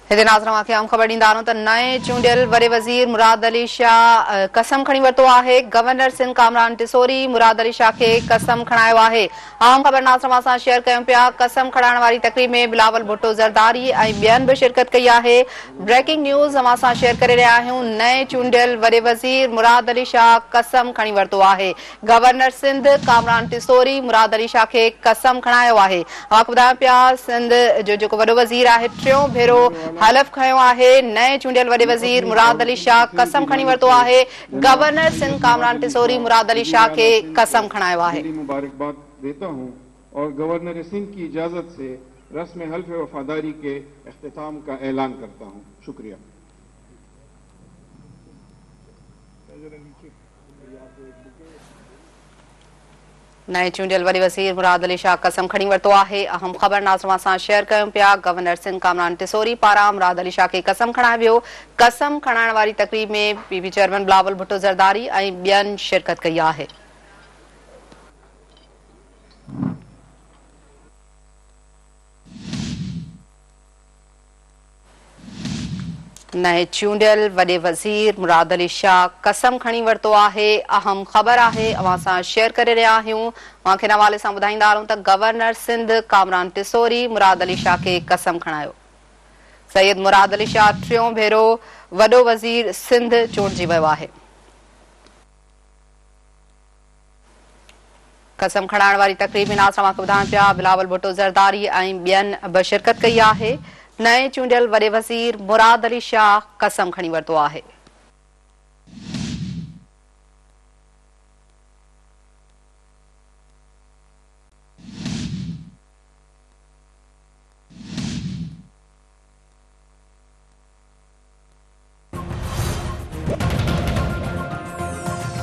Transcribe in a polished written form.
हिते नाज़रीन खे आम ख़बर ॾींदा आहियूं त नए चूंडियल वॾे वज़ीर मुराद अली शाह कसम खणी वरितो आहे। गवर्नर सिंध कामरान टिसोरी मुराद अली शाह खे कसम खणायो आहे। आम ख़बर नाज़रीन सां शेयर कयूं पिया। कसम खणाइण वारी तकरीब में बिलावल भुट्टो ज़रदारी ऐं ॿियनि बि शिरकत कई आहे। ब्रेकिंग न्यूज़ अवां सां शेयर करे रहिया आहियूं। नए चूंडियल वॾे वज़ीर मुराद अली शाह कसम खणी वरितो आहे। गवर्नर सिंध कामरान टिसोरी मुराद अली शाह खे कसम खणायो आहे। अवां ॿुधायूं पिया सिंध जो जेको वॾो वज़ीर आहे टियों भेरो हलफ खयो आहे। नए चूंडियल वॾे वज़ीर मुराद अली शाह कसम खणी वरितो आहे। गवर्नर सिंध कामरान टिसोरी मुराद अली शाह खे कसम खणायो आहे। मुबारकबाद देता हूं और गवर्नर सिंध की इजाजत से रस्म हल्फ वफादारी के इख्तिताम का ऐलान करता हूं। शुक्रिया। नए चूंडियल वॾे वज़ीर मुराद अली शाह कसम खणी वरितो आहे। अहम ख़बर नाज़रीन सां शेयर कयूं पिया। गवर्नर सिंध कामरान टिसोरी पारां मुराद अली शाह खे कसम खणायो वियो। कसम खणाइण वारी तकरीब में पीबी चेयरमैन बिलावल भुट्टो ज़रदारी ऐं ॿियनि शिरकत कई आहे। नए चूंडियल वॾे वज़ीर मुराद अली शाह कसम खणी वरितो आहे। अहम ख़बर आहे अवां सां शेयर करे रहिया आहियूं। अवां खे हवाले सां ॿुधाईंदा आहियूं त गवर्नर सिंध कामरान टिसोरी मुराद अली शाह खे कसम खणायो। सैयद मुराद अली शाह टियों भेरो वॾो वज़ीर सिंध चूंडिजी वियो आहे। कसम खणाइण वारी तकरीब में नाज़रीन खे ॿुधाइनि पिया बिलावल भुट्टो ज़रदारी ऐं ॿियनि बि शिरकत कई आहे। नए चूंडियल वॾे वज़ीर मुराद अली शाह कसम खणी वरितो आहे।